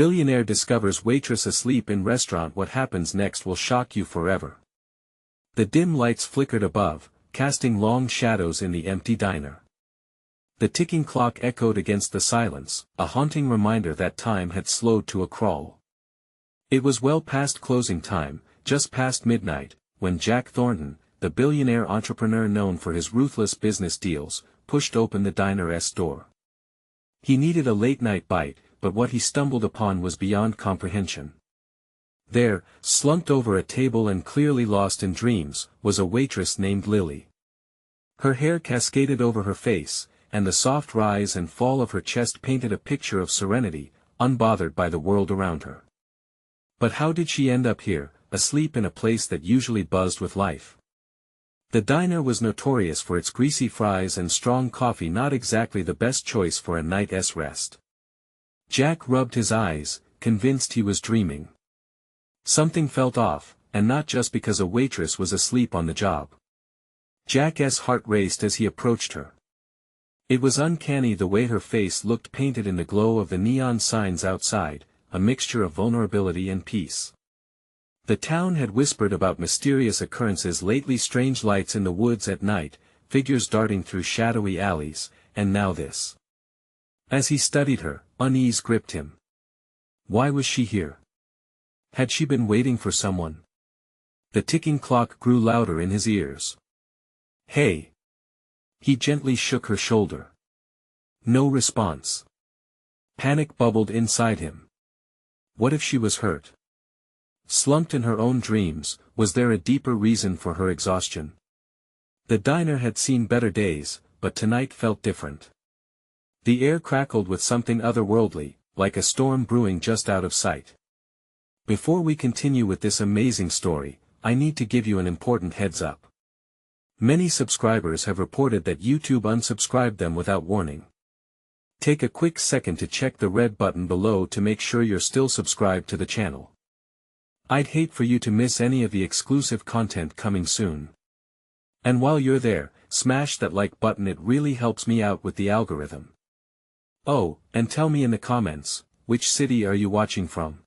Billionaire discovers waitress asleep in restaurant. What happens next will shock you forever. The dim lights flickered above, casting long shadows in the empty diner. The ticking clock echoed against the silence, a haunting reminder that time had slowed to a crawl. It was well past closing time, just past midnight, when Jack Thornton, the billionaire entrepreneur known for his ruthless business deals, pushed open the diner's door. He needed a late-night bite, but what he stumbled upon was beyond comprehension. There, slumped over a table and clearly lost in dreams, was a waitress named Lily. Her hair cascaded over her face, and the soft rise and fall of her chest painted a picture of serenity, unbothered by the world around her. But how did she end up here, asleep in a place that usually buzzed with life? The diner was notorious for its greasy fries and strong coffee, not exactly the best choice for a night's rest. Jack rubbed his eyes, convinced he was dreaming. Something felt off, and not just because a waitress was asleep on the job. Jack's heart raced as he approached her. It was uncanny the way her face looked, painted in the glow of the neon signs outside, a mixture of vulnerability and peace. The town had whispered about mysterious occurrences lately, strange lights in the woods at night, figures darting through shadowy alleys, and now this. As he studied her, unease gripped him. Why was she here? Had she been waiting for someone? The ticking clock grew louder in his ears. Hey! He gently shook her shoulder. No response. Panic bubbled inside him. What if she was hurt? Slumped in her own dreams, was there a deeper reason for her exhaustion? The diner had seen better days, but tonight felt different. The air crackled with something otherworldly, like a storm brewing just out of sight. Before we continue with this amazing story, I need to give you an important heads up. Many subscribers have reported that YouTube unsubscribed them without warning. Take a quick second to check the red button below to make sure you're still subscribed to the channel. I'd hate for you to miss any of the exclusive content coming soon. And while you're there, smash that like button, it really helps me out with the algorithm. Oh, and tell me in the comments, which city are you watching from?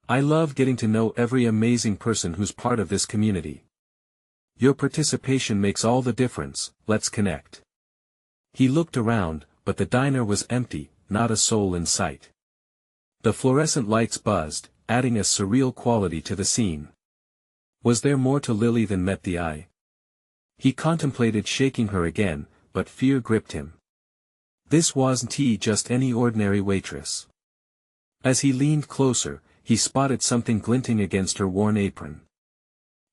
I love getting to know every amazing person who's part of this community. Your participation makes all the difference. Let's connect. He looked around, but the diner was empty, not a soul in sight. The fluorescent lights buzzed, adding a surreal quality to the scene. Was there more to Lily than met the eye? He contemplated shaking her again, but fear gripped him. This wasn't just any ordinary waitress. As he leaned closer, he spotted something glinting against her worn apron.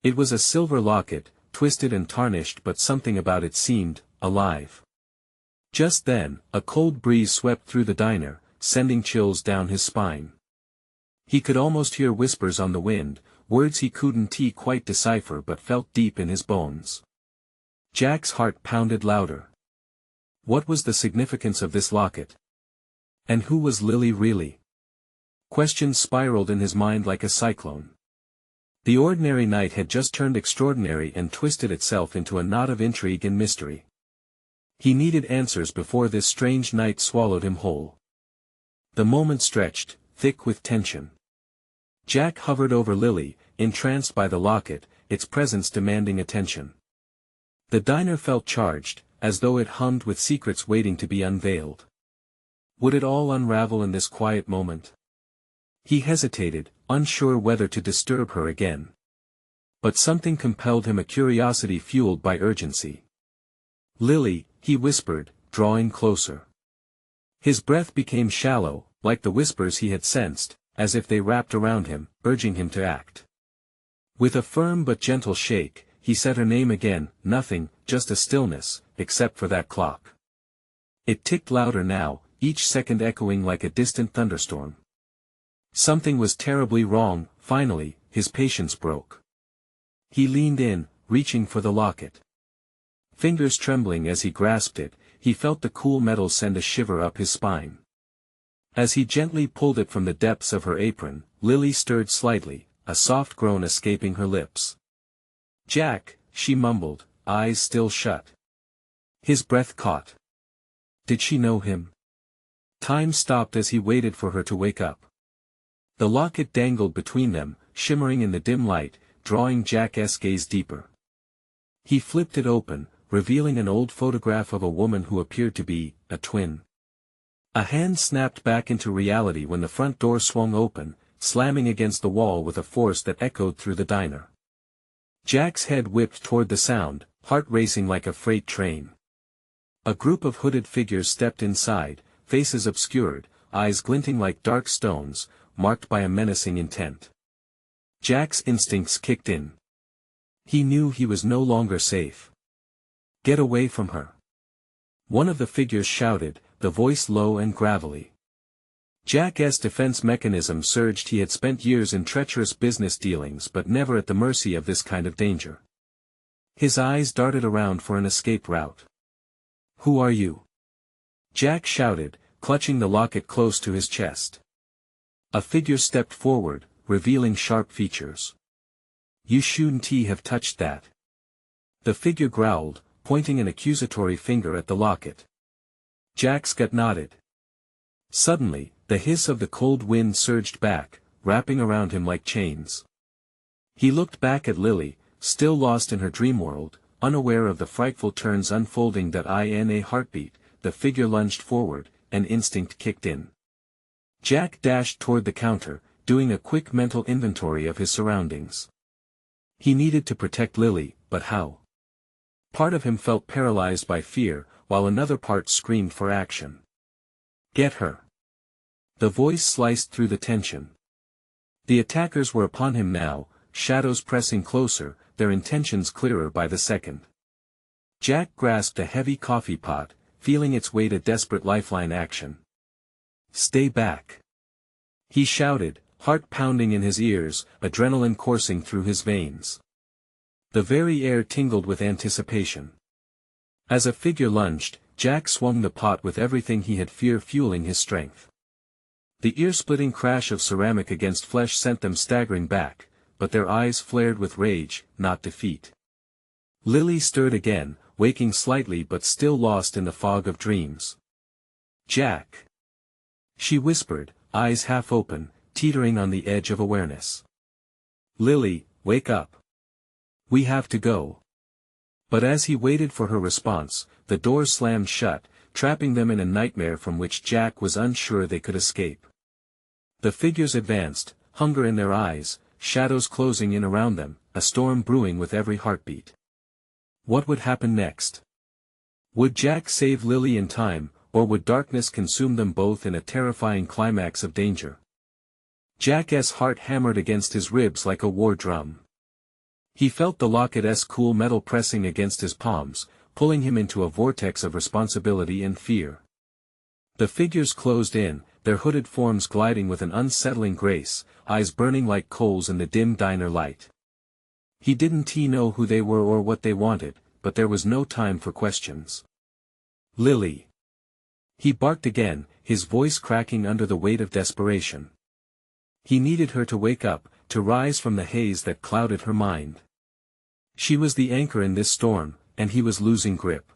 It was a silver locket, twisted and tarnished, but something about it seemed alive. Just then, a cold breeze swept through the diner, sending chills down his spine. He could almost hear whispers on the wind, words he couldn't quite decipher but felt deep in his bones. Jack's heart pounded louder. What was the significance of this locket? And who was Lily really? Questions spiraled in his mind like a cyclone. The ordinary night had just turned extraordinary and twisted itself into a knot of intrigue and mystery. He needed answers before this strange night swallowed him whole. The moment stretched, thick with tension. Jack hovered over Lily, entranced by the locket, its presence demanding attention. The diner felt charged, as though it hummed with secrets waiting to be unveiled. Would it all unravel in this quiet moment? He hesitated, unsure whether to disturb her again. But something compelled him, a curiosity fueled by urgency. Lily, he whispered, drawing closer. His breath became shallow, like the whispers he had sensed, as if they wrapped around him, urging him to act. With a firm but gentle shake, he said her name again. Nothing, just a stillness, except for that clock. It ticked louder now, each second echoing like a distant thunderstorm. Something was terribly wrong. Finally, his patience broke. He leaned in, reaching for the locket. Fingers trembling as he grasped it, he felt the cool metal send a shiver up his spine. As he gently pulled it from the depths of her apron, Lily stirred slightly, a soft groan escaping her lips. "Jack," she mumbled, eyes still shut. His breath caught. Did she know him? Time stopped as he waited for her to wake up. The locket dangled between them, shimmering in the dim light, drawing Jack's gaze deeper. He flipped it open, revealing an old photograph of a woman who appeared to be a twin. A hand snapped back into reality when the front door swung open, slamming against the wall with a force that echoed through the diner. Jack's head whipped toward the sound, heart racing like a freight train. A group of hooded figures stepped inside, faces obscured, eyes glinting like dark stones, marked by a menacing intent. Jack's instincts kicked in. He knew he was no longer safe. "Get away from her!" one of the figures shouted, the voice low and gravelly. Jack's defense mechanism surged. He had spent years in treacherous business dealings but never at the mercy of this kind of danger. His eyes darted around for an escape route. "Who are you?" Jack shouted, clutching the locket close to his chest. A figure stepped forward, revealing sharp features. "You shouldn't have touched that." The figure growled, pointing an accusatory finger at the locket. Jack's gut nodded. Suddenly, the hiss of the cold wind surged back, wrapping around him like chains. He looked back at Lily, still lost in her dream world, unaware of the frightful turns unfolding. That in a heartbeat, the figure lunged forward, and instinct kicked in. Jack dashed toward the counter, doing a quick mental inventory of his surroundings. He needed to protect Lily, but how? Part of him felt paralyzed by fear, while another part screamed for action. "Get her!" The voice sliced through the tension. The attackers were upon him now, shadows pressing closer, their intentions clearer by the second. Jack grasped a heavy coffee pot, feeling its weight a desperate lifeline action. "Stay back!" he shouted, heart pounding in his ears, adrenaline coursing through his veins. The very air tingled with anticipation. As a figure lunged, Jack swung the pot with everything he had, fear fueling his strength. The ear-splitting crash of ceramic against flesh sent them staggering back, but their eyes flared with rage, not defeat. Lily stirred again, waking slightly but still lost in the fog of dreams. "Jack!" she whispered, eyes half open, teetering on the edge of awareness. "Lily, wake up. We have to go." But as he waited for her response, the door slammed shut, trapping them in a nightmare from which Jack was unsure they could escape. The figures advanced, hunger in their eyes, shadows closing in around them, a storm brewing with every heartbeat. What would happen next? Would Jack save Lily in time, or would darkness consume them both in a terrifying climax of danger? Jack's heart hammered against his ribs like a war drum. He felt the locket's cool metal pressing against his palms, pulling him into a vortex of responsibility and fear. The figures closed in, their hooded forms gliding with an unsettling grace, eyes burning like coals in the dim diner light. He didn't know who they were or what they wanted, but there was no time for questions. "Lily!" he barked again, his voice cracking under the weight of desperation. He needed her to wake up, to rise from the haze that clouded her mind. She was the anchor in this storm, and he was losing grip.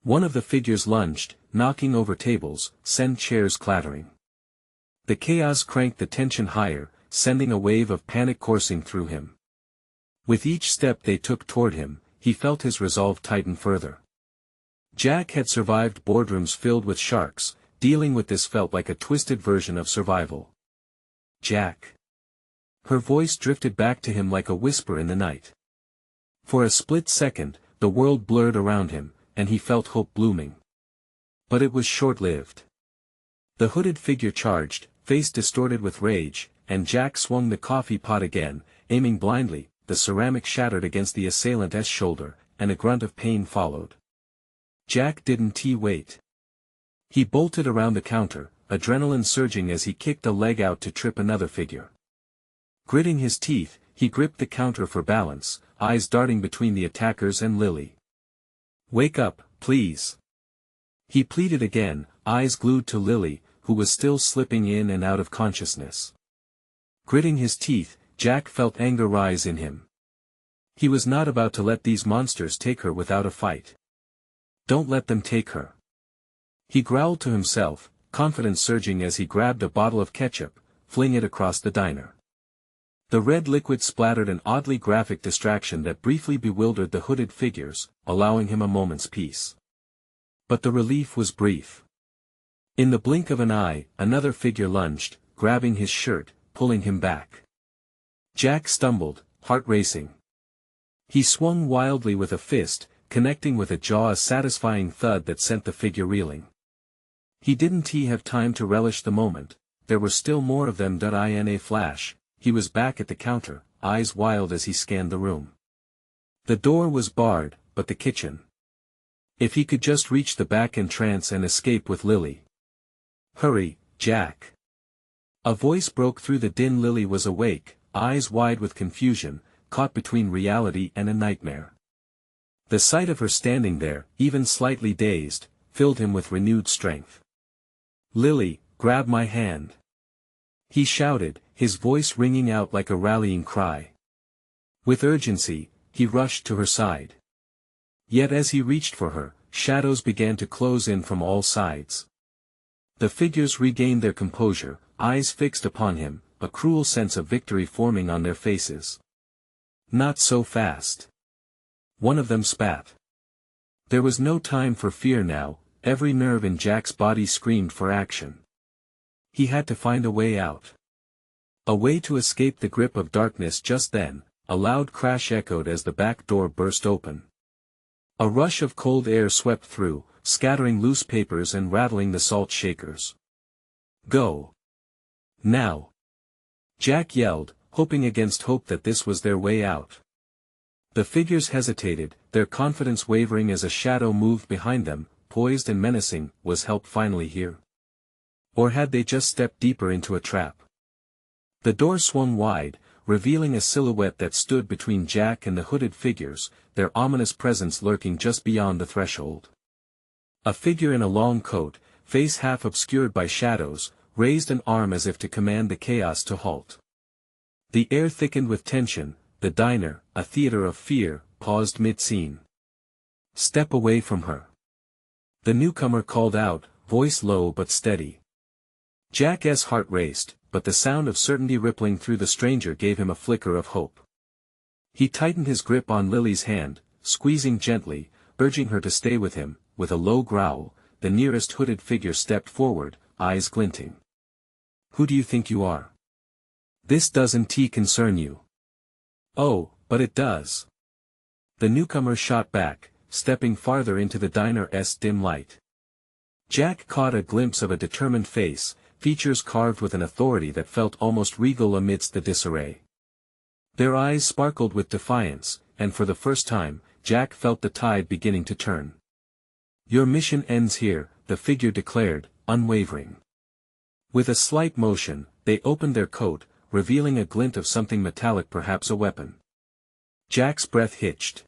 One of the figures lunged, knocking over tables, sent chairs clattering. The chaos cranked the tension higher, sending a wave of panic coursing through him. With each step they took toward him, he felt his resolve tighten further. Jack had survived boardrooms filled with sharks, dealing with this felt like a twisted version of survival. "Jack!" Her voice drifted back to him like a whisper in the night. For a split second, the world blurred around him, and he felt hope blooming. But it was short-lived. The hooded figure charged, face distorted with rage, and Jack swung the coffee pot again, aiming blindly. The ceramic shattered against the assailant's shoulder, and a grunt of pain followed. Jack didn't wait. He bolted around the counter, adrenaline surging as he kicked a leg out to trip another figure. Gritting his teeth, he gripped the counter for balance, eyes darting between the attackers and Lily. "Wake up, please!" he pleaded again, eyes glued to Lily, who was still slipping in and out of consciousness. Gritting his teeth, Jack felt anger rise in him. He was not about to let these monsters take her without a fight. "Don't let them take her!" he growled to himself, confidence surging as he grabbed a bottle of ketchup, fling it across the diner. The red liquid splattered an oddly graphic distraction that briefly bewildered the hooded figures, allowing him a moment's peace. But the relief was brief. In the blink of an eye, another figure lunged, grabbing his shirt, pulling him back. Jack stumbled, heart racing. He swung wildly with a fist, connecting with a jaw, a satisfying thud that sent the figure reeling. He didn't have time to relish the moment. There were still more of them. In a flash, he was back at the counter, eyes wild as he scanned the room. The door was barred, but the kitchen. If he could just reach the back entrance and escape with Lily. "Hurry, Jack." A voice broke through the din. Lily was awake, eyes wide with confusion, caught between reality and a nightmare. The sight of her standing there, even slightly dazed, filled him with renewed strength. "Lily, grab my hand," he shouted, his voice ringing out like a rallying cry. With urgency, he rushed to her side. Yet as he reached for her, shadows began to close in from all sides. The figures regained their composure, eyes fixed upon him, a cruel sense of victory forming on their faces. "Not so fast." One of them spat. There was no time for fear now, every nerve in Jack's body screamed for action. He had to find a way out. A way to escape the grip of darkness. Just then, a loud crash echoed as the back door burst open. A rush of cold air swept through, scattering loose papers and rattling the salt shakers. "Go! Now!" Jack yelled, hoping against hope that this was their way out. The figures hesitated, their confidence wavering as a shadow moved behind them, poised and menacing. Was help finally here? Or had they just stepped deeper into a trap? The door swung wide, revealing a silhouette that stood between Jack and the hooded figures, their ominous presence lurking just beyond the threshold. A figure in a long coat, face half obscured by shadows, raised an arm as if to command the chaos to halt. The air thickened with tension. The diner, a theater of fear, paused mid-scene. "Step away from her," the newcomer called out, voice low but steady. Jack's heart raced, but the sound of certainty rippling through the stranger gave him a flicker of hope. He tightened his grip on Lily's hand, squeezing gently, urging her to stay with him. With a low growl, the nearest hooded figure stepped forward, eyes glinting. "Who do you think you are? This doesn't concern you." "Oh, but it does." The newcomer shot back, stepping farther into the diner's dim light. Jack caught a glimpse of a determined face, features carved with an authority that felt almost regal amidst the disarray. Their eyes sparkled with defiance, and for the first time, Jack felt the tide beginning to turn. "Your mission ends here," the figure declared, unwavering. With a slight motion, they opened their coat, revealing a glint of something metallic, perhaps a weapon. Jack's breath hitched.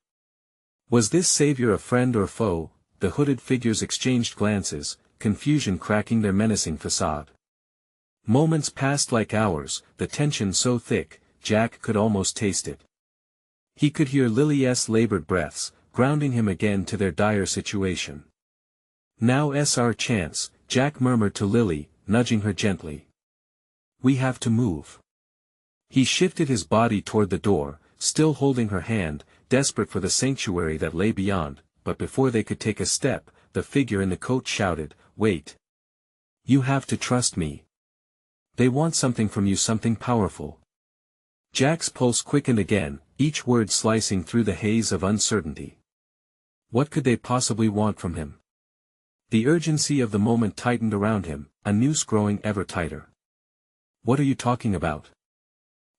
Was this savior a friend or foe? The hooded figures exchanged glances, confusion cracking their menacing facade. Moments passed like hours, the tension so thick, Jack could almost taste it. He could hear Lily's labored breaths, grounding him again to their dire situation. "Now's our chance," Jack murmured to Lily, nudging her gently. "We have to move." He shifted his body toward the door, still holding her hand, desperate for the sanctuary that lay beyond, but before they could take a step, the figure in the coat shouted, "Wait! You have to trust me. They want something from you, something powerful." Jack's pulse quickened again, each word slicing through the haze of uncertainty. What could they possibly want from him? The urgency of the moment tightened around him, a noose growing ever tighter. "What are you talking about?"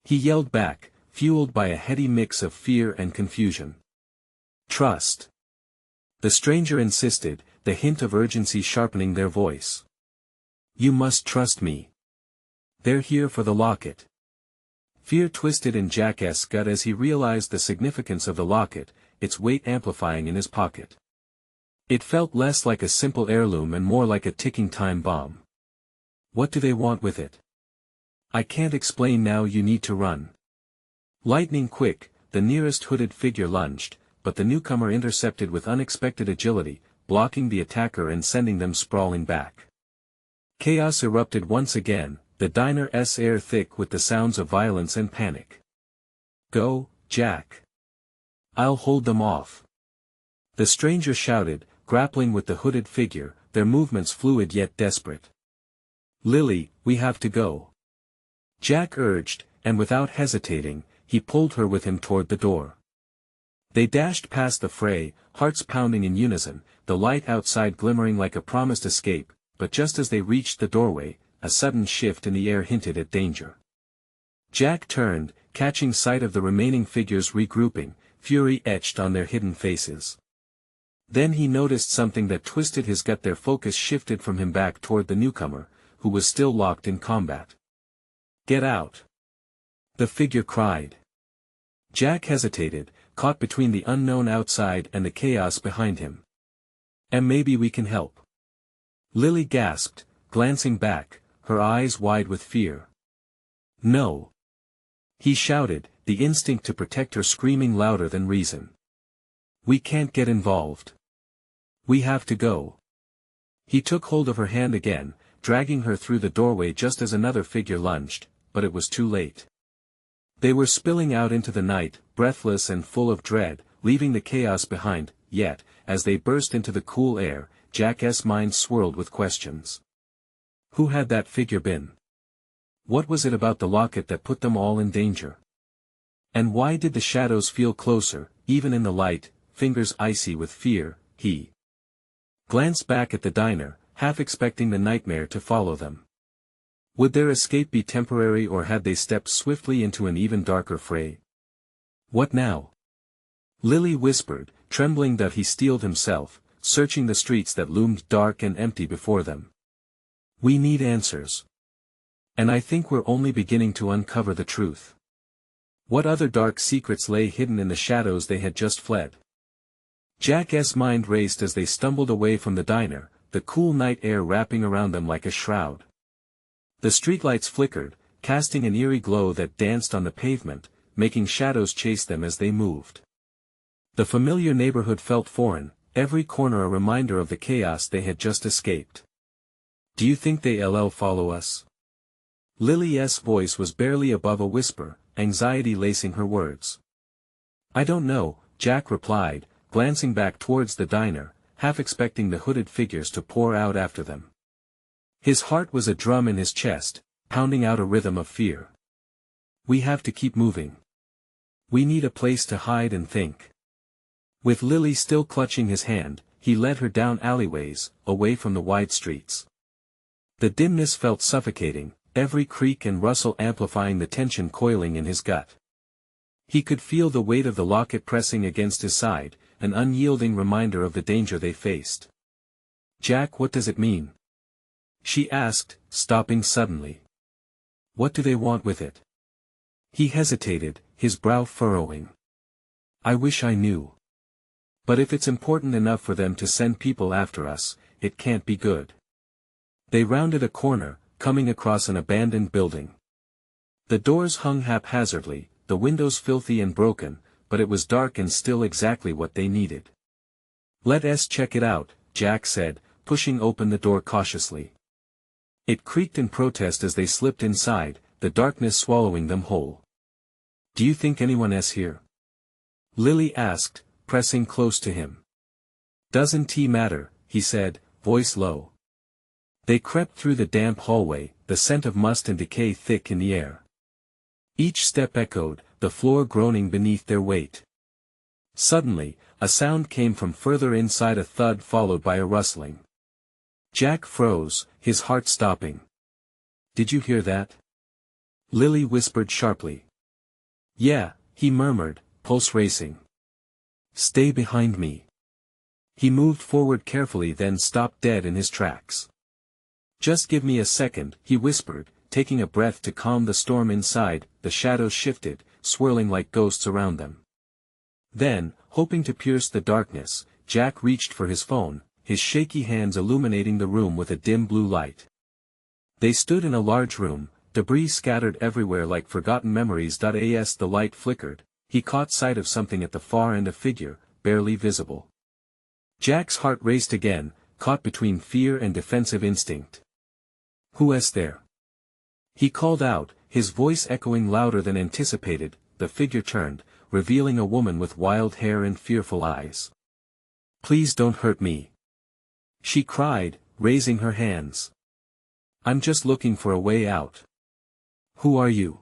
he yelled back, fueled by a heady mix of fear and confusion. "Trust." The stranger insisted, the hint of urgency sharpening their voice. "You must trust me. They're here for the locket." Fear twisted in Jack's gut as he realized the significance of the locket, its weight amplifying in his pocket. It felt less like a simple heirloom and more like a ticking time bomb. "What do they want with it?" "I can't explain now, you need to run." Lightning quick, the nearest hooded figure lunged, but the newcomer intercepted with unexpected agility, blocking the attacker and sending them sprawling back. Chaos erupted once again, the diner's air thick with the sounds of violence and panic. "Go, Jack. I'll hold them off." The stranger shouted, grappling with the hooded figure, their movements fluid yet desperate. "Lily, we have to go," Jack urged, and without hesitating, he pulled her with him toward the door. They dashed past the fray, hearts pounding in unison, the light outside glimmering like a promised escape, but just as they reached the doorway, a sudden shift in the air hinted at danger. Jack turned, catching sight of the remaining figures regrouping, fury etched on their hidden faces. Then he noticed something that twisted his gut. Their focus shifted from him back toward the newcomer, who was still locked in combat. "Get out!" the figure cried. Jack hesitated, caught between the unknown outside and the chaos behind him. "And maybe we can help," Lily gasped, glancing back, her eyes wide with fear. "No!" he shouted, the instinct to protect her screaming louder than reason. "We can't get involved. We have to go." He took hold of her hand again, dragging her through the doorway just as another figure lunged, but it was too late. They were spilling out into the night, breathless and full of dread, leaving the chaos behind, yet, as they burst into the cool air, Jack's mind swirled with questions. Who had that figure been? What was it about the locket that put them all in danger? And why did the shadows feel closer, even in the light, fingers icy with fear? He glanced back at the diner, half expecting the nightmare to follow them. Would their escape be temporary, or had they stepped swiftly into an even darker fray? "What now?" Lily whispered, trembling that he steeled himself, searching the streets that loomed dark and empty before them. "We need answers. And I think we're only beginning to uncover the truth." What other dark secrets lay hidden in the shadows they had just fled? Jack's mind raced as they stumbled away from the diner, the cool night air wrapping around them like a shroud. The streetlights flickered, casting an eerie glow that danced on the pavement, making shadows chase them as they moved. The familiar neighborhood felt foreign, every corner a reminder of the chaos they had just escaped. "Do you think they'll follow us?" Lily's voice was barely above a whisper, anxiety lacing her words. "I don't know," Jack replied, glancing back towards the diner, half expecting the hooded figures to pour out after them. His heart was a drum in his chest, pounding out a rhythm of fear. "We have to keep moving. We need a place to hide and think." With Lily still clutching his hand, he led her down alleyways, away from the wide streets. The dimness felt suffocating, every creak and rustle amplifying the tension coiling in his gut. He could feel the weight of the locket pressing against his side, an unyielding reminder of the danger they faced. "Jack, what does it mean?" she asked, stopping suddenly. "What do they want with it?" He hesitated, his brow furrowing. "I wish I knew. But if it's important enough for them to send people after us, it can't be good." They rounded a corner, coming across an abandoned building. The doors hung haphazardly, the windows filthy and broken, but it was dark and still exactly what they needed. "Let's check it out," Jack said, pushing open the door cautiously. It creaked in protest as they slipped inside, the darkness swallowing them whole. "Do you think anyone's here?" Lily asked, pressing close to him. "Doesn't matter," he said, voice low. They crept through the damp hallway, the scent of must and decay thick in the air. Each step echoed, the floor groaning beneath their weight. Suddenly, a sound came from further inside, a thud followed by a rustling. Jack froze, his heart stopping. "Did you hear that?" Lily whispered sharply. "Yeah," he murmured, pulse racing. "Stay behind me." He moved forward carefully, then stopped dead in his tracks. "Just give me a second," he whispered, taking a breath to calm the storm inside. The shadows shifted, swirling like ghosts around them. Then, hoping to pierce the darkness, Jack reached for his phone, his shaky hands illuminating the room with a dim blue light. They stood in a large room, debris scattered everywhere like forgotten memories. As the light flickered, he caught sight of something at the far end, a figure, barely visible. Jack's heart raced again, caught between fear and defensive instinct. "Who's there?" He called out, his voice echoing louder than anticipated. The figure turned, revealing a woman with wild hair and fearful eyes. "Please don't hurt me," she cried, raising her hands. "I'm just looking for a way out." "Who are you?"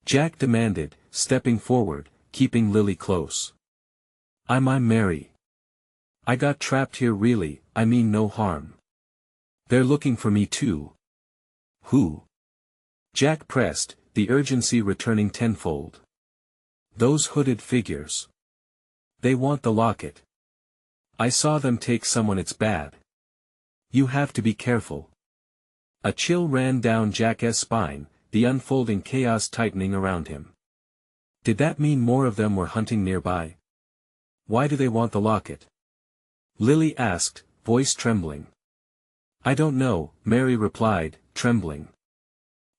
Jack demanded, stepping forward, keeping Lily close. I'm Mary. I got trapped here really, I mean no harm. They're looking for me too." "Who?" Jack pressed, the urgency returning tenfold. "Those hooded figures. They want the locket. I saw them take someone. It's bad. You have to be careful." A chill ran down Jack's spine, the unfolding chaos tightening around him. Did that mean more of them were hunting nearby? "Why do they want the locket?" Lily asked, voice trembling. "I don't know," Mary replied, trembling.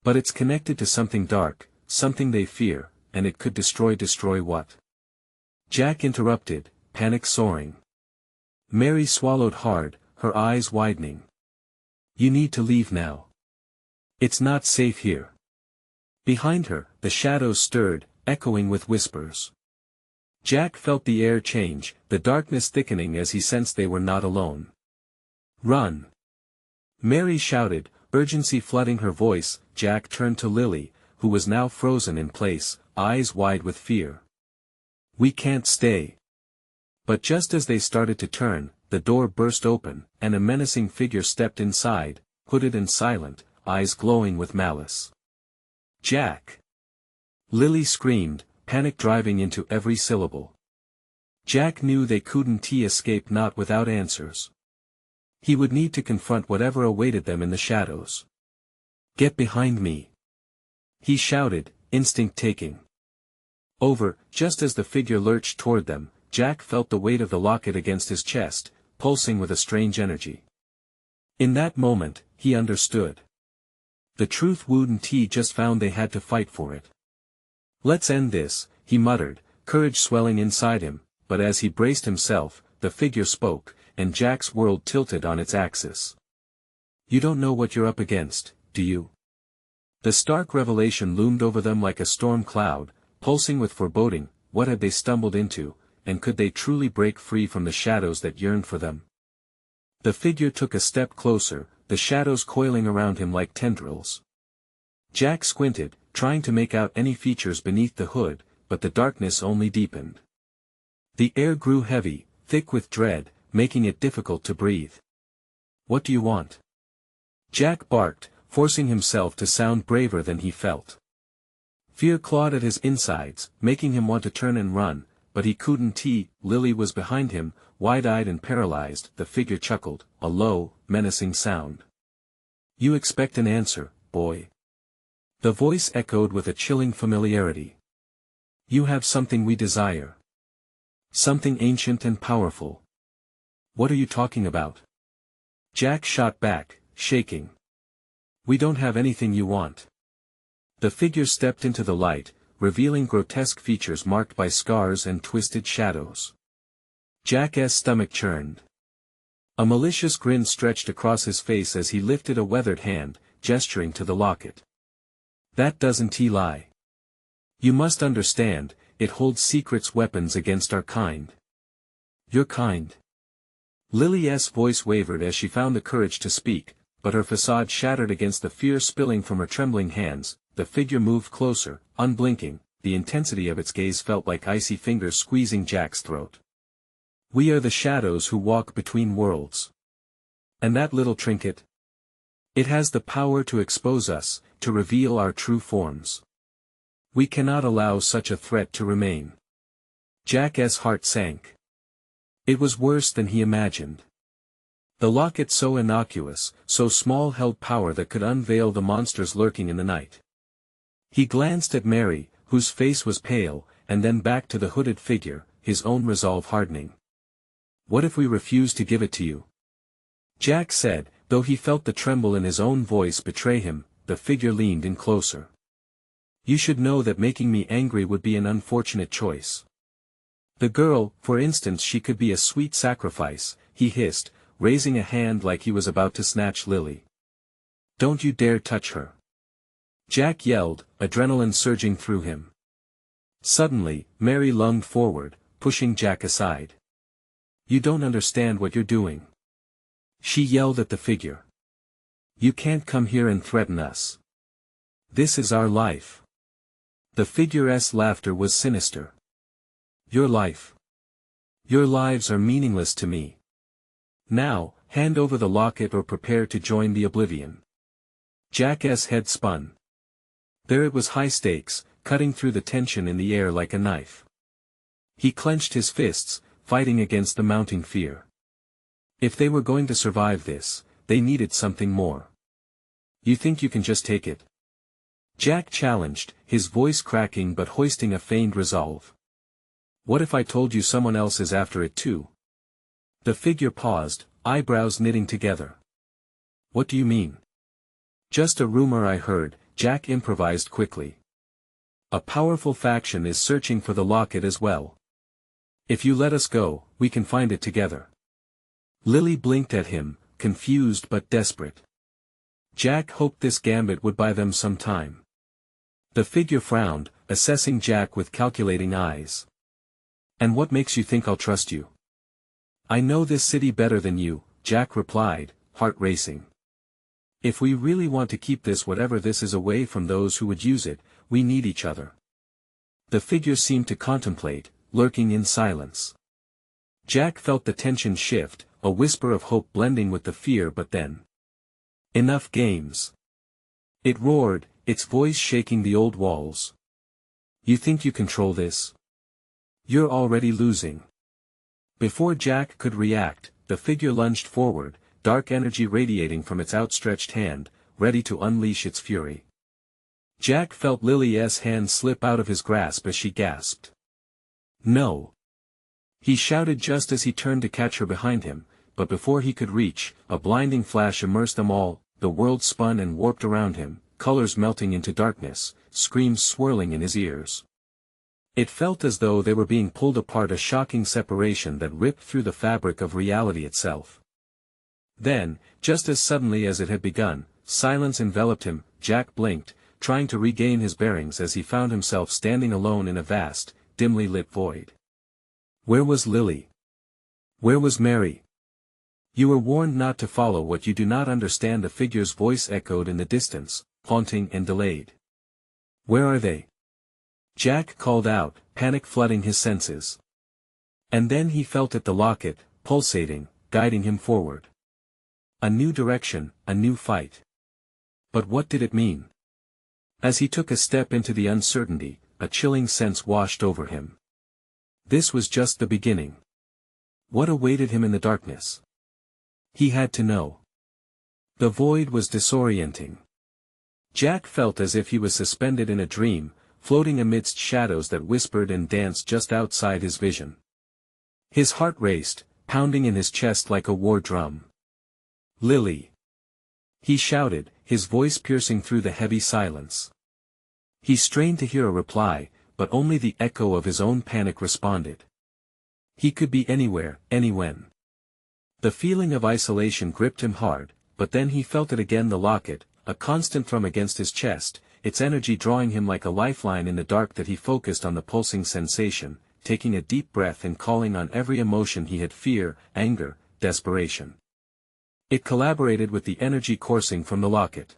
"But it's connected to something dark, something they fear, and it could destroy what?" Jack interrupted, panic soaring. Mary swallowed hard, her eyes widening. "You need to leave now. It's not safe here." Behind her, the shadows stirred, echoing with whispers. Jack felt the air change, the darkness thickening as he sensed they were not alone. "Run!" Mary shouted, urgency flooding her voice. Jack turned to Lily, who was now frozen in place, eyes wide with fear. "We can't stay." But just as they started to turn, the door burst open, and a menacing figure stepped inside, hooded and silent, eyes glowing with malice. "Jack!" Lily screamed, panic driving into every syllable. Jack knew they couldn't escape, not without answers. He would need to confront whatever awaited them in the shadows. "Get behind me!" he shouted, instinct taking over. Just as the figure lurched toward them, Jack felt the weight of the locket against his chest, pulsing with a strange energy. In that moment, he understood. The truth wouldn't just found they had to fight for it. "Let's end this," he muttered, courage swelling inside him, but as he braced himself, the figure spoke, and Jack's world tilted on its axis. "You don't know what you're up against, do you?" The stark revelation loomed over them like a storm cloud, pulsing with foreboding. What had they stumbled into, and could they truly break free from the shadows that yearned for them? The figure took a step closer, the shadows coiling around him like tendrils. Jack squinted, trying to make out any features beneath the hood, but the darkness only deepened. The air grew heavy, thick with dread, making it difficult to breathe. "What do you want?" Jack barked, forcing himself to sound braver than he felt. Fear clawed at his insides, making him want to turn and run, but he couldn't. Lily was behind him, wide-eyed and paralyzed. The figure chuckled, a low, menacing sound. "You expect an answer, boy." The voice echoed with a chilling familiarity. "You have something we desire. Something ancient and powerful." "What are you talking about?" Jack shot back, shaking. "We don't have anything you want." The figure stepped into the light, revealing grotesque features marked by scars and twisted shadows. Jack's stomach churned. A malicious grin stretched across his face as he lifted a weathered hand, gesturing to the locket. "That doesn't lie. You must understand, it holds secrets, weapons against our kind." "Your kind?" Lily's voice wavered as she found the courage to speak, but her facade shattered against the fear spilling from her trembling hands. The figure moved closer, unblinking, the intensity of its gaze felt like icy fingers squeezing Jack's throat. "We are the shadows who walk between worlds. And that little trinket? It has the power to expose us, to reveal our true forms. We cannot allow such a threat to remain." Jack's heart sank. It was worse than he imagined. The locket, so innocuous, so small, held power that could unveil the monsters lurking in the night. He glanced at Mary, whose face was pale, and then back to the hooded figure, his own resolve hardening. "What if we refuse to give it to you?" Jack said, though he felt the tremble in his own voice betray him. The figure leaned in closer. "You should know that making me angry would be an unfortunate choice. The girl, for instance, she could be a sweet sacrifice," he hissed, raising a hand like he was about to snatch Lily. "Don't you dare touch her. Jack yelled, adrenaline surging through him. Suddenly, Mary lunged forward, pushing Jack aside. "You don't understand what you're doing," she yelled at the figure. "You can't come here and threaten us. This is our life." The figure's laughter was sinister. "Your life? Your lives are meaningless to me. Now, hand over the locket or prepare to join the oblivion." Jack's head spun. There it was, high stakes, cutting through the tension in the air like a knife. He clenched his fists, fighting against the mounting fear. If they were going to survive this, they needed something more. "You think you can just take it?" Jack challenged, his voice cracking but hoisting a feigned resolve. "What if I told you someone else is after it too?" The figure paused, eyebrows knitting together. "What do you mean?" "Just a rumor I heard," Jack improvised quickly. "A powerful faction is searching for the locket as well. If you let us go, we can find it together." Lily blinked at him, confused but desperate. Jack hoped this gambit would buy them some time. The figure frowned, assessing Jack with calculating eyes. "And what makes you think I'll trust you?" "I know this city better than you," Jack replied, heart racing. "If we really want to keep this, whatever this is, away from those who would use it, we need each other." The figure seemed to contemplate, lurking in silence. Jack felt the tension shift, a whisper of hope blending with the fear, but then. "Enough games!" it roared, its voice shaking the old walls. "You think you control this? You're already losing." Before Jack could react, the figure lunged forward, dark energy radiating from its outstretched hand, ready to unleash its fury. Jack felt Lily's hand slip out of his grasp as she gasped. "No!" he shouted just as he turned to catch her behind him, but before he could reach, a blinding flash immersed them all, the world spun and warped around him, colors melting into darkness, screams swirling in his ears. It felt as though they were being pulled apart, a shocking separation that ripped through the fabric of reality itself. Then, just as suddenly as it had begun, silence enveloped him. Jack blinked, trying to regain his bearings as he found himself standing alone in a vast, dimly lit void. Where was Lily? Where was Mary? "You were warned not to follow what you do not understand," the figure's voice echoed in the distance, haunting and delayed. "Where are they?" Jack called out, panic flooding his senses. And then he felt it, the locket, pulsating, guiding him forward. A new direction, a new fight. But what did it mean? As he took a step into the uncertainty, a chilling sense washed over him. This was just the beginning. What awaited him in the darkness? He had to know. The void was disorienting. Jack felt as if he was suspended in a dream, floating amidst shadows that whispered and danced just outside his vision. His heart raced, pounding in his chest like a war drum. "Lily!" he shouted, his voice piercing through the heavy silence. He strained to hear a reply, but only the echo of his own panic responded. He could be anywhere, anywhen. The feeling of isolation gripped him hard, but then he felt it again, the locket, a constant thrum against his chest, its energy drawing him like a lifeline in the dark. That he focused on the pulsing sensation, taking a deep breath and calling on every emotion he had: fear, anger, desperation. It collaborated with the energy coursing from the locket.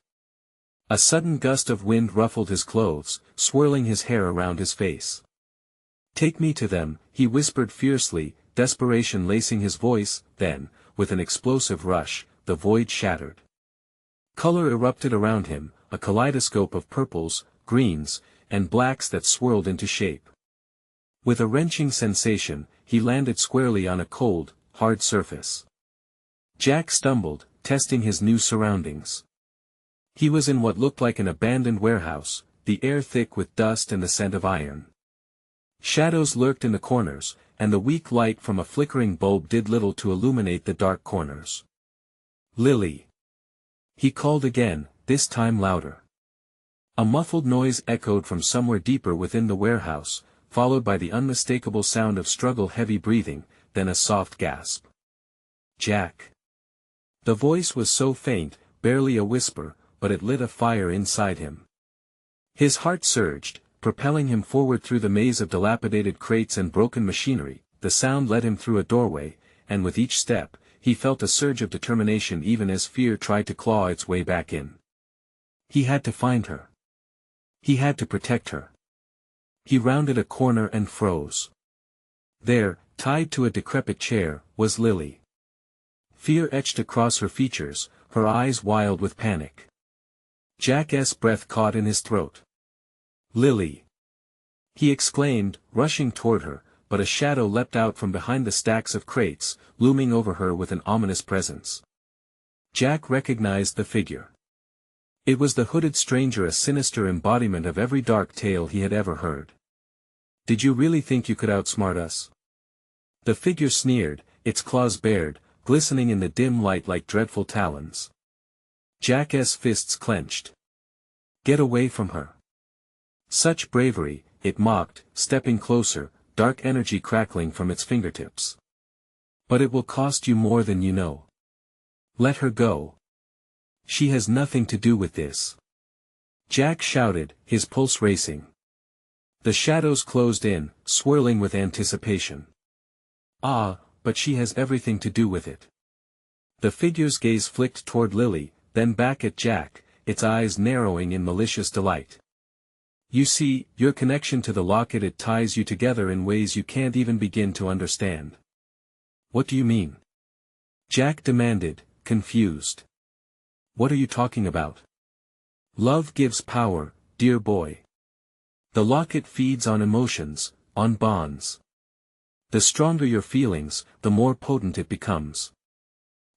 A sudden gust of wind ruffled his clothes, swirling his hair around his face. "Take me to them," he whispered fiercely, desperation lacing his voice. Then, with an explosive rush, the void shattered. Color erupted around him, a kaleidoscope of purples, greens, and blacks that swirled into shape. With a wrenching sensation, he landed squarely on a cold, hard surface. Jack stumbled, testing his new surroundings. He was in what looked like an abandoned warehouse, the air thick with dust and the scent of iron. Shadows lurked in the corners, and the weak light from a flickering bulb did little to illuminate the dark corners. "Lily!" he called again, this time louder. A muffled noise echoed from somewhere deeper within the warehouse, followed by the unmistakable sound of struggle, heavy breathing, then a soft gasp. "Jack!" The voice was so faint, barely a whisper, but it lit a fire inside him. His heart surged, propelling him forward through the maze of dilapidated crates and broken machinery. The sound led him through a doorway, and with each step, he felt a surge of determination even as fear tried to claw its way back in. He had to find her. He had to protect her. He rounded a corner and froze. There, tied to a decrepit chair, was Lily. Fear etched across her features, her eyes wild with panic. Jack's breath caught in his throat. "Lily!" he exclaimed, rushing toward her, but a shadow leapt out from behind the stacks of crates, looming over her with an ominous presence. Jack recognized the figure. It was the hooded stranger, a sinister embodiment of every dark tale he had ever heard. "Did you really think you could outsmart us?" The figure sneered, its claws bared, glistening in the dim light like dreadful talons. Jack's fists clenched. "Get away from her." "Such bravery," it mocked, stepping closer, dark energy crackling from its fingertips. "But it will cost you more than you know. Let her go. She has nothing to do with this." Jack shouted, his pulse racing. The shadows closed in, swirling with anticipation. "Ah, but she has everything to do with it." The figure's gaze flicked toward Lily, then back at Jack, its eyes narrowing in malicious delight. "You see, your connection to the locket, it ties you together in ways you can't even begin to understand." "What do you mean?" Jack demanded, confused. "What are you talking about?" "Love gives power, dear boy. The locket feeds on emotions, on bonds. The stronger your feelings, the more potent it becomes."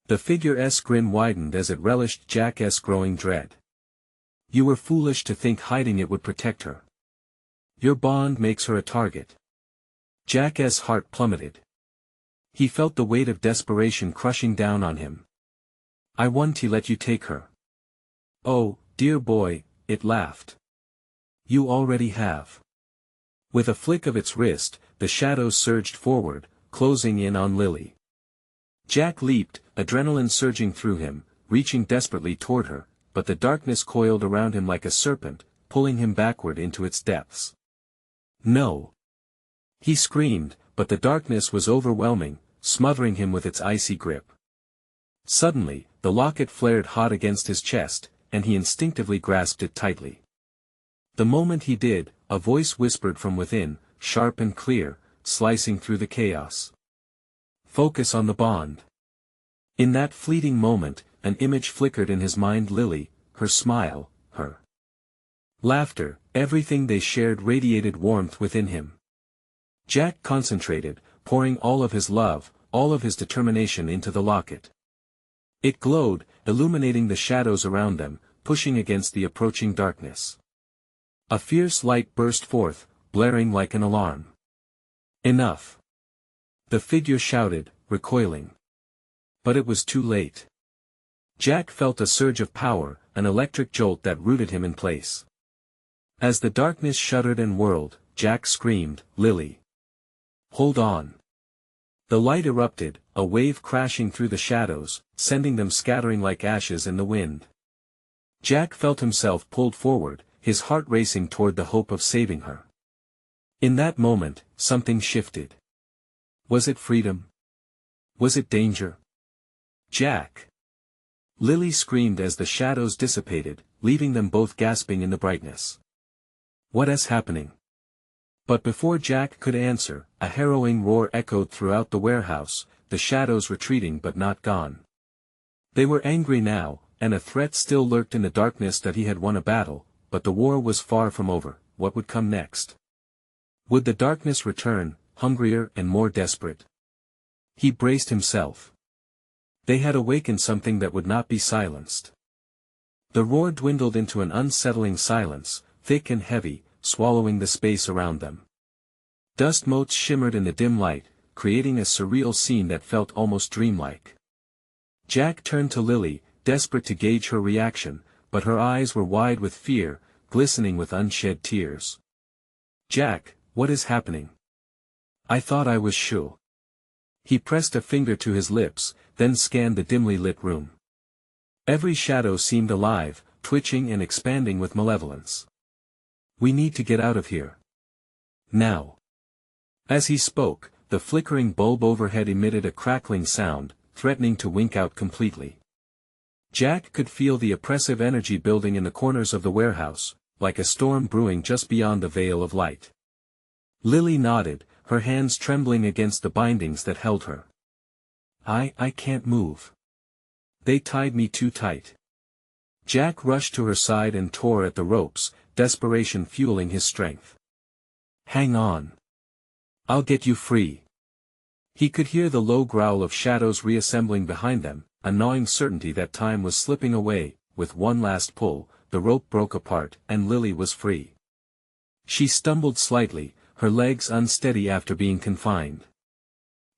The figure's grin widened as it relished Jack's growing dread. "You were foolish to think hiding it would protect her. Your bond makes her a target." Jack's heart plummeted. He felt the weight of desperation crushing down on him. "I won't let you take her." "Oh, dear boy," it laughed. "You already have." With a flick of its wrist, the shadows surged forward, closing in on Lily. Jack leaped, adrenaline surging through him, reaching desperately toward her, but the darkness coiled around him like a serpent, pulling him backward into its depths. "No!" he screamed, but the darkness was overwhelming, smothering him with its icy grip. Suddenly, the locket flared hot against his chest, and he instinctively grasped it tightly. The moment he did, a voice whispered from within, sharp and clear, slicing through the chaos. "Focus on the bond." In that fleeting moment, an image flickered in his mind: Lily, her smile, her laughter, everything they shared radiated warmth within him. Jack concentrated, pouring all of his love, all of his determination into the locket. It glowed, illuminating the shadows around them, pushing against the approaching darkness. A fierce light burst forth, blaring like an alarm. "Enough!" the figure shouted, recoiling. But it was too late. Jack felt a surge of power, an electric jolt that rooted him in place. As the darkness shuddered and whirled, Jack screamed, "Lily! Hold on!" The light erupted, a wave crashing through the shadows, sending them scattering like ashes in the wind. Jack felt himself pulled forward, his heart racing toward the hope of saving her. In that moment, something shifted. Was it freedom? Was it danger? "Jack!" Lily screamed as the shadows dissipated, leaving them both gasping in the brightness. "What is happening?" But before Jack could answer, a harrowing roar echoed throughout the warehouse, the shadows retreating but not gone. They were angry now, and a threat still lurked in the darkness that he had won a battle, but the war was far from over. What would come next? Would the darkness return, hungrier and more desperate? He braced himself. They had awakened something that would not be silenced. The roar dwindled into an unsettling silence, thick and heavy, swallowing the space around them. Dust motes shimmered in the dim light, creating a surreal scene that felt almost dreamlike. Jack turned to Lily, desperate to gauge her reaction, but her eyes were wide with fear, glistening with unshed tears. "Jack, what is happening? I thought I was sure." He pressed a finger to his lips, then scanned the dimly lit room. Every shadow seemed alive, twitching and expanding with malevolence. We need to get out of here. Now. As he spoke, the flickering bulb overhead emitted a crackling sound, threatening to wink out completely. Jack could feel the oppressive energy building in the corners of the warehouse, like a storm brewing just beyond the veil of light. Lily nodded, her hands trembling against the bindings that held her. I can't move. They tied me too tight. Jack rushed to her side and tore at the ropes, desperation fueling his strength. Hang on. I'll get you free. He could hear the low growl of shadows reassembling behind them, a gnawing certainty that time was slipping away. With one last pull, the rope broke apart and Lily was free. She stumbled slightly, her legs unsteady after being confined.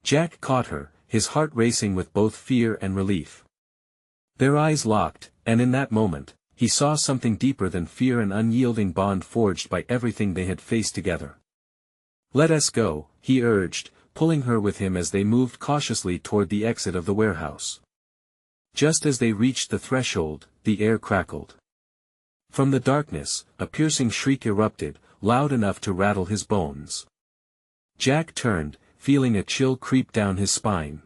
Jack caught her, his heart racing with both fear and relief. Their eyes locked, and in that moment, he saw something deeper than fear, an unyielding bond forged by everything they had faced together. Let us go, he urged, pulling her with him as they moved cautiously toward the exit of the warehouse. Just as they reached the threshold, the air crackled. From the darkness, a piercing shriek erupted, loud enough to rattle his bones. Jack turned, feeling a chill creep down his spine.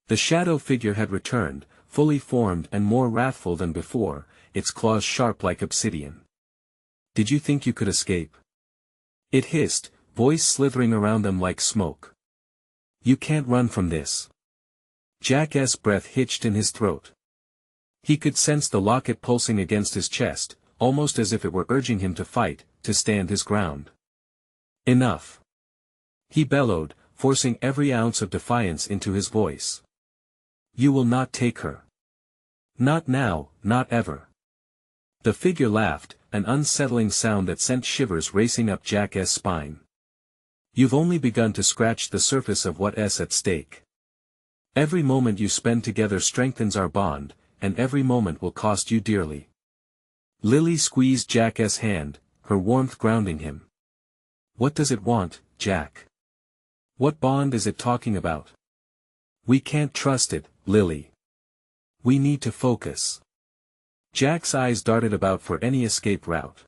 The shadow figure had returned, fully formed and more wrathful than before, its claws sharp like obsidian. Did you think you could escape? It hissed, voice slithering around them like smoke. You can't run from this. Jack's breath hitched in his throat. He could sense the locket pulsing against his chest, almost as if it were urging him to fight, to stand his ground. Enough. He bellowed, forcing every ounce of defiance into his voice. You will not take her. Not now, not ever. The figure laughed, an unsettling sound that sent shivers racing up Jack's spine. You've only begun to scratch the surface of what's at stake. Every moment you spend together strengthens our bond, and every moment will cost you dearly. Lily squeezed Jack's hand, her warmth grounding him. What does it want, Jack? What bond is it talking about? We can't trust it, Lily. We need to focus. Jack's eyes darted about for any escape route.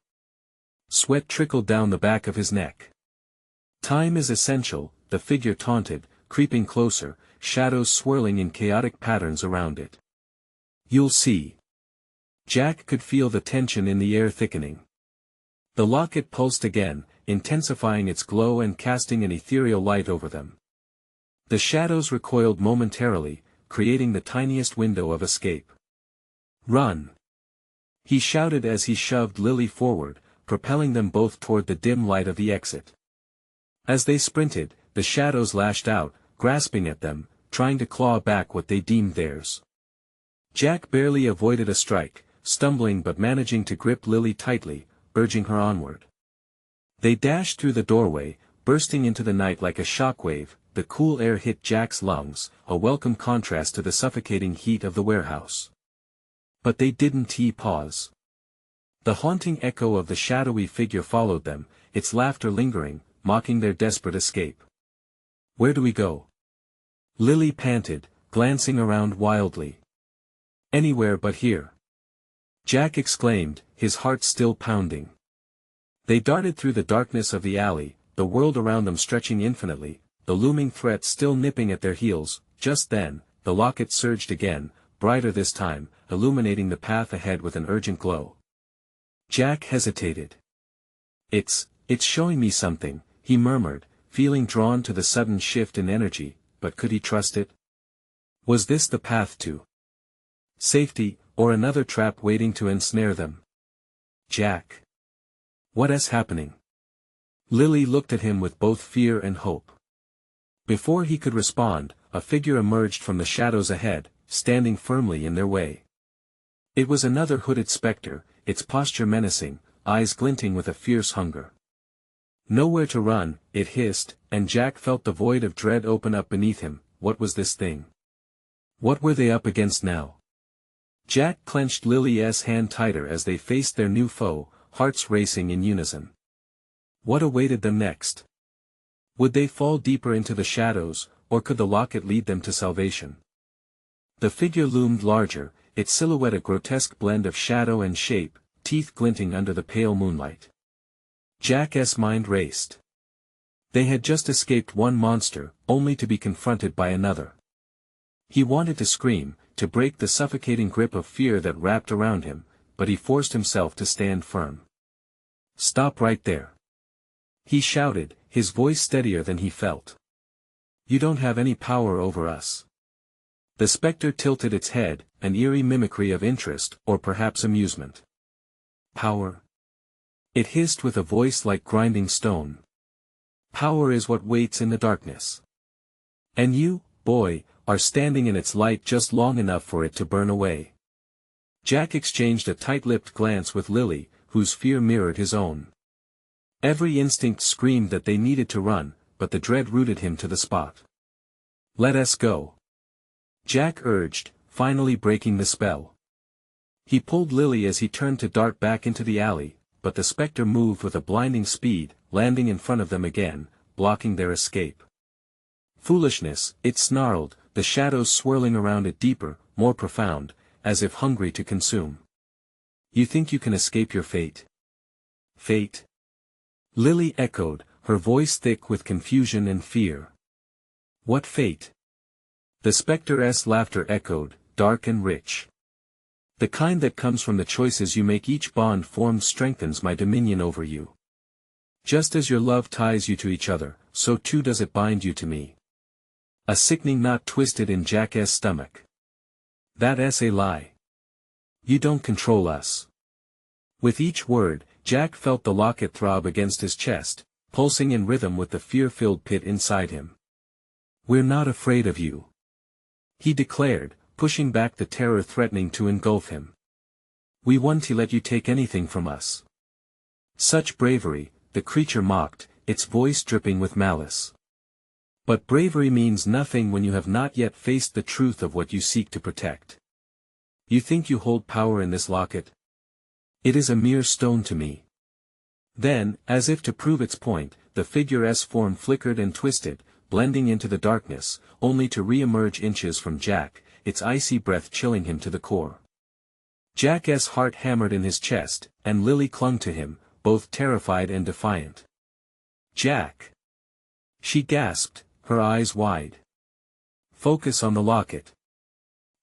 Sweat trickled down the back of his neck. Time is essential, the figure taunted, creeping closer, shadows swirling in chaotic patterns around it. You'll see. Jack could feel the tension in the air thickening. The locket pulsed again, intensifying its glow and casting an ethereal light over them. The shadows recoiled momentarily, creating the tiniest window of escape. Run! He shouted as he shoved Lily forward, propelling them both toward the dim light of the exit. As they sprinted, the shadows lashed out, grasping at them, trying to claw back what they deemed theirs. Jack barely avoided a strike, stumbling but managing to grip Lily tightly, urging her onward. They dashed through the doorway, bursting into the night like a shockwave. The cool air hit Jack's lungs, a welcome contrast to the suffocating heat of the warehouse. But they didn't pause. The haunting echo of the shadowy figure followed them, its laughter lingering, mocking their desperate escape. Where do we go? Lily panted, glancing around wildly. Anywhere but here. Jack exclaimed, his heart still pounding. They darted through the darkness of the alley, the world around them stretching infinitely, the looming threat still nipping at their heels. Just then, the locket surged again, brighter this time, illuminating the path ahead with an urgent glow. Jack hesitated. It's showing me something, he murmured, feeling drawn to the sudden shift in energy, but could he trust it? Was this the path to safety, or another trap waiting to ensnare them? Jack. What is happening? Lily looked at him with both fear and hope. Before he could respond, a figure emerged from the shadows ahead, standing firmly in their way. It was another hooded specter, its posture menacing, eyes glinting with a fierce hunger. Nowhere to run, it hissed, and Jack felt the void of dread open up beneath him. What was this thing? What were they up against now? Jack clenched Lily's hand tighter as they faced their new foe, hearts racing in unison. What awaited them next? Would they fall deeper into the shadows, or could the locket lead them to salvation? The figure loomed larger, its silhouette a grotesque blend of shadow and shape, teeth glinting under the pale moonlight. Jack's mind raced. They had just escaped one monster, only to be confronted by another. He wanted to scream, to break the suffocating grip of fear that wrapped around him, but he forced himself to stand firm. "Stop right there!" he shouted, his voice steadier than he felt. "You don't have any power over us." The spectre tilted its head, an eerie mimicry of interest, or perhaps amusement. "Power?" it hissed with a voice like grinding stone. "Power is what waits in the darkness. And you, boy, are standing in its light just long enough for it to burn away." Jack exchanged a tight-lipped glance with Lily, whose fear mirrored his own. Every instinct screamed that they needed to run, but the dread rooted him to the spot. "Let us go," Jack urged, finally breaking the spell. He pulled Lily as he turned to dart back into the alley, but the spectre moved with a blinding speed, landing in front of them again, blocking their escape. "Foolishness," it snarled, the shadows swirling around it deeper, more profound, as if hungry to consume. "You think you can escape your fate?" "Fate?" Lily echoed, her voice thick with confusion and fear. "What fate?" The spectre's laughter echoed, dark and rich. "The kind that comes from the choices you make. Each bond formed strengthens my dominion over you. Just as your love ties you to each other, so too does it bind you to me." A sickening knot twisted in Jack's stomach. "That's a lie. You don't control us." With each word, Jack felt the locket throb against his chest, pulsing in rhythm with the fear-filled pit inside him. "We're not afraid of you," he declared, pushing back the terror threatening to engulf him. "We won't let you take anything from us." "Such bravery," the creature mocked, its voice dripping with malice. "But bravery means nothing when you have not yet faced the truth of what you seek to protect. You think you hold power in this locket? It is a mere stone to me." Then, as if to prove its point, the figure's form flickered and twisted, blending into the darkness, only to re-emerge inches from Jack, its icy breath chilling him to the core. Jack's heart hammered in his chest, and Lily clung to him, both terrified and defiant. "Jack!" she gasped, her eyes wide. "Focus on the locket."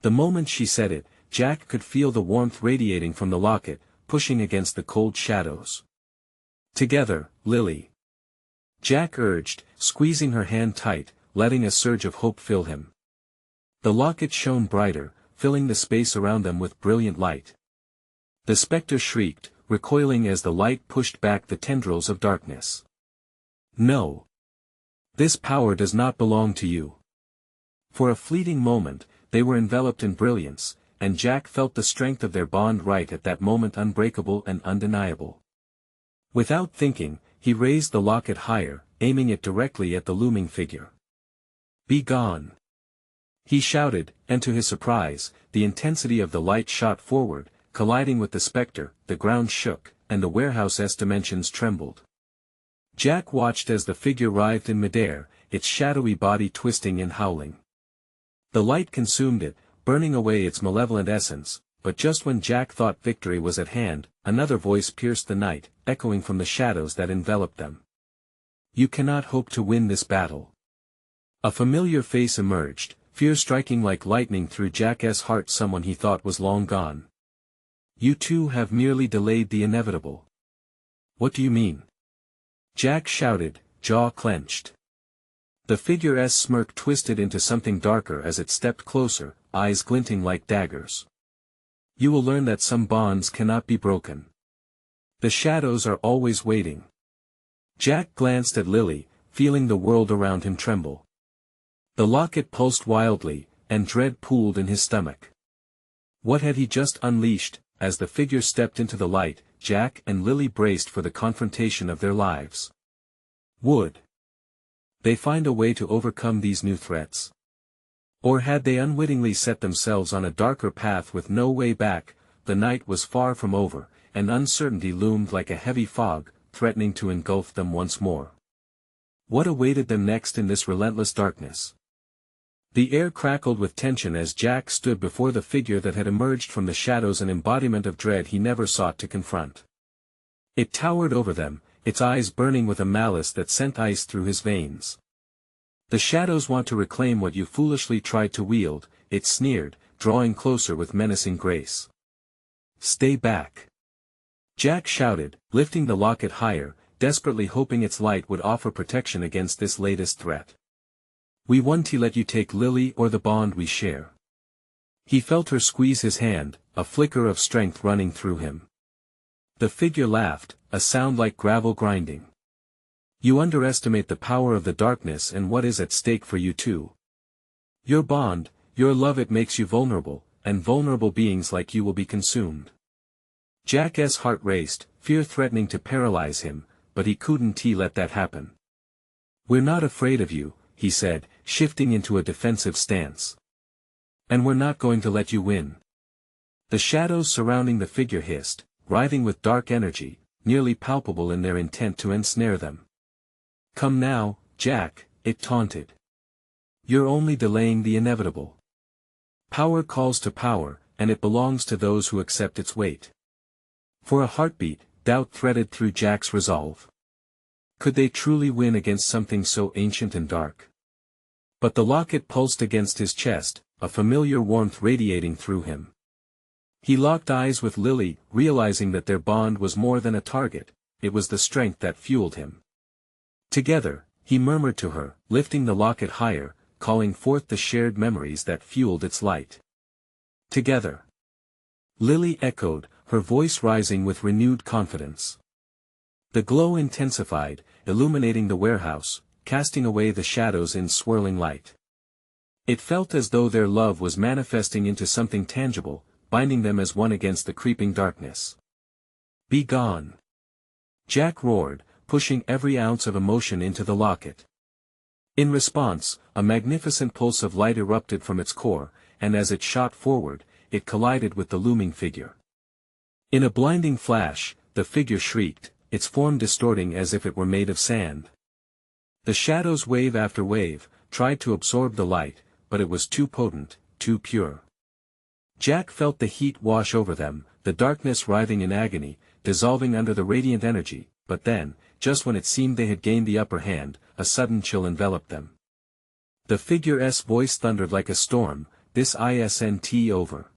The moment she said it, Jack could feel the warmth radiating from the locket, pushing against the cold shadows. "Together, Lily," Jack urged, squeezing her hand tight, letting a surge of hope fill him. The locket shone brighter, filling the space around them with brilliant light. The spectre shrieked, recoiling as the light pushed back the tendrils of darkness. "No. This power does not belong to you." For a fleeting moment, they were enveloped in brilliance, and Jack felt the strength of their bond right at that moment, unbreakable and undeniable. Without thinking, he raised the locket higher, aiming it directly at the looming figure. "Be gone!" he shouted, and to his surprise, the intensity of the light shot forward, colliding with the spectre, the ground shook, and the warehouse's dimensions trembled. Jack watched as the figure writhed in midair, its shadowy body twisting and howling. The light consumed it, burning away its malevolent essence, but just when Jack thought victory was at hand, another voice pierced the night, echoing from the shadows that enveloped them. "You cannot hope to win this battle." A familiar face emerged, fear striking like lightning through Jack's heart, someone he thought was long gone. "You two have merely delayed the inevitable." "What do you mean?" Jack shouted, jaw clenched. The figure's smirk twisted into something darker as it stepped closer, eyes glinting like daggers. "You will learn that some bonds cannot be broken. The shadows are always waiting." Jack glanced at Lily, feeling the world around him tremble. The locket pulsed wildly, and dread pooled in his stomach. What had he just unleashed? As the figure stepped into the light, Jack and Lily braced for the confrontation of their lives. Would they find a way to overcome these new threats? Or had they unwittingly set themselves on a darker path with no way back? The night was far from over, and uncertainty loomed like a heavy fog, threatening to engulf them once more. What awaited them next in this relentless darkness? The air crackled with tension as Jack stood before the figure that had emerged from the shadows, an embodiment of dread he never sought to confront. It towered over them, its eyes burning with a malice that sent ice through his veins. "The shadows want to reclaim what you foolishly tried to wield," it sneered, drawing closer with menacing grace. "Stay back!" Jack shouted, lifting the locket higher, desperately hoping its light would offer protection against this latest threat. "We won't let you take Lily or the bond we share." He felt her squeeze his hand, a flicker of strength running through him. The figure laughed, a sound like gravel grinding. "You underestimate the power of the darkness and what is at stake for you too. Your bond, your love, it makes you vulnerable, and vulnerable beings like you will be consumed." Jack's heart raced, fear threatening to paralyze him, but he couldn't let that happen. "We're not afraid of you," he said, shifting into a defensive stance. "And we're not going to let you win." The shadows surrounding the figure hissed, writhing with dark energy, nearly palpable in their intent to ensnare them. "Come now, Jack," it taunted. "You're only delaying the inevitable. Power calls to power, and it belongs to those who accept its weight." For a heartbeat, doubt threaded through Jack's resolve. Could they truly win against something so ancient and dark? But the locket pulsed against his chest, a familiar warmth radiating through him. He locked eyes with Lily, realizing that their bond was more than a target, it was the strength that fueled him. Together, he murmured to her, lifting the locket higher, calling forth the shared memories that fueled its light. "Together." Lily echoed, her voice rising with renewed confidence. The glow intensified, illuminating the warehouse, casting away the shadows in swirling light. It felt as though their love was manifesting into something tangible, binding them as one against the creeping darkness. "Be gone!" Jack roared, pushing every ounce of emotion into the locket. In response, a magnificent pulse of light erupted from its core, and as it shot forward, it collided with the looming figure. In a blinding flash, the figure shrieked, its form distorting as if it were made of sand. The shadows, wave after wave, tried to absorb the light, but it was too potent, too pure. Jack felt the heat wash over them, the darkness writhing in agony, dissolving under the radiant energy, but then, just when it seemed they had gained the upper hand, a sudden chill enveloped them. The figure's voice thundered like a storm, "This isn't over.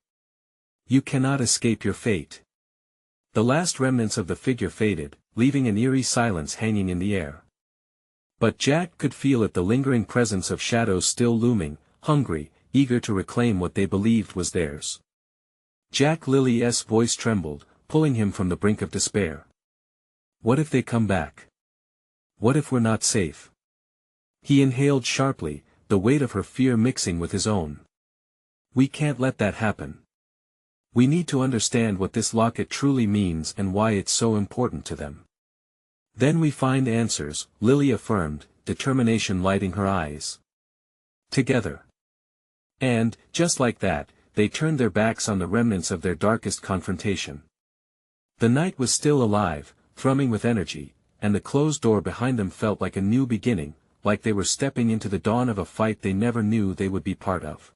You cannot escape your fate." The last remnants of the figure faded, leaving an eerie silence hanging in the air. But Jack could feel it, the lingering presence of shadows still looming, hungry, eager to reclaim what they believed was theirs. Lily's voice trembled, pulling him from the brink of despair. "What if they come back? What if we're not safe?" He inhaled sharply, the weight of her fear mixing with his own. "We can't let that happen. We need to understand what this locket truly means and why it's so important to them. Then we find answers," Lily affirmed, determination lighting her eyes. "Together." And, just like that, they turned their backs on the remnants of their darkest confrontation. The night was still alive, thrumming with energy, and the closed door behind them felt like a new beginning, like they were stepping into the dawn of a fight they never knew they would be part of.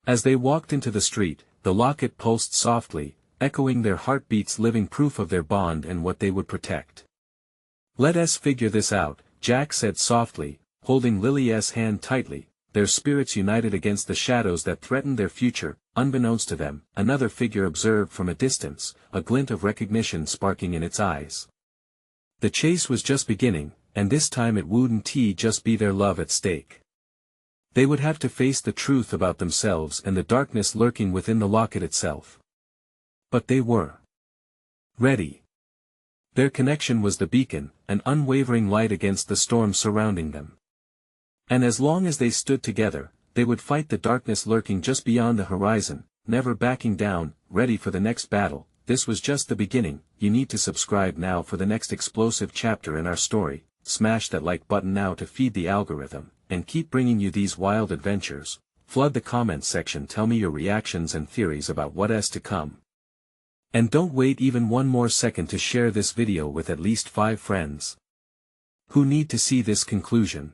As they walked into the street, the locket pulsed softly, echoing their heartbeats, living proof of their bond and what they would protect. "Let us figure this out," Jack said softly, holding Lily's hand tightly, their spirits united against the shadows that threatened their future. Unbeknownst to them, another figure observed from a distance, a glint of recognition sparking in its eyes. The chase was just beginning, and this time it wouldn't just be their love at stake. They would have to face the truth about themselves and the darkness lurking within the locket itself. But they were ready. Their connection was the beacon, an unwavering light against the storm surrounding them. And as long as they stood together, they would fight the darkness lurking just beyond the horizon, never backing down, ready for the next battle. This was just the beginning. You need to subscribe now for the next explosive chapter in our story. Smash that like button now to feed the algorithm, and keep bringing you these wild adventures. Flood the comments section, tell me your reactions and theories about what is to come. And don't wait even one more second to share this video with at least 5 friends who need to see this conclusion.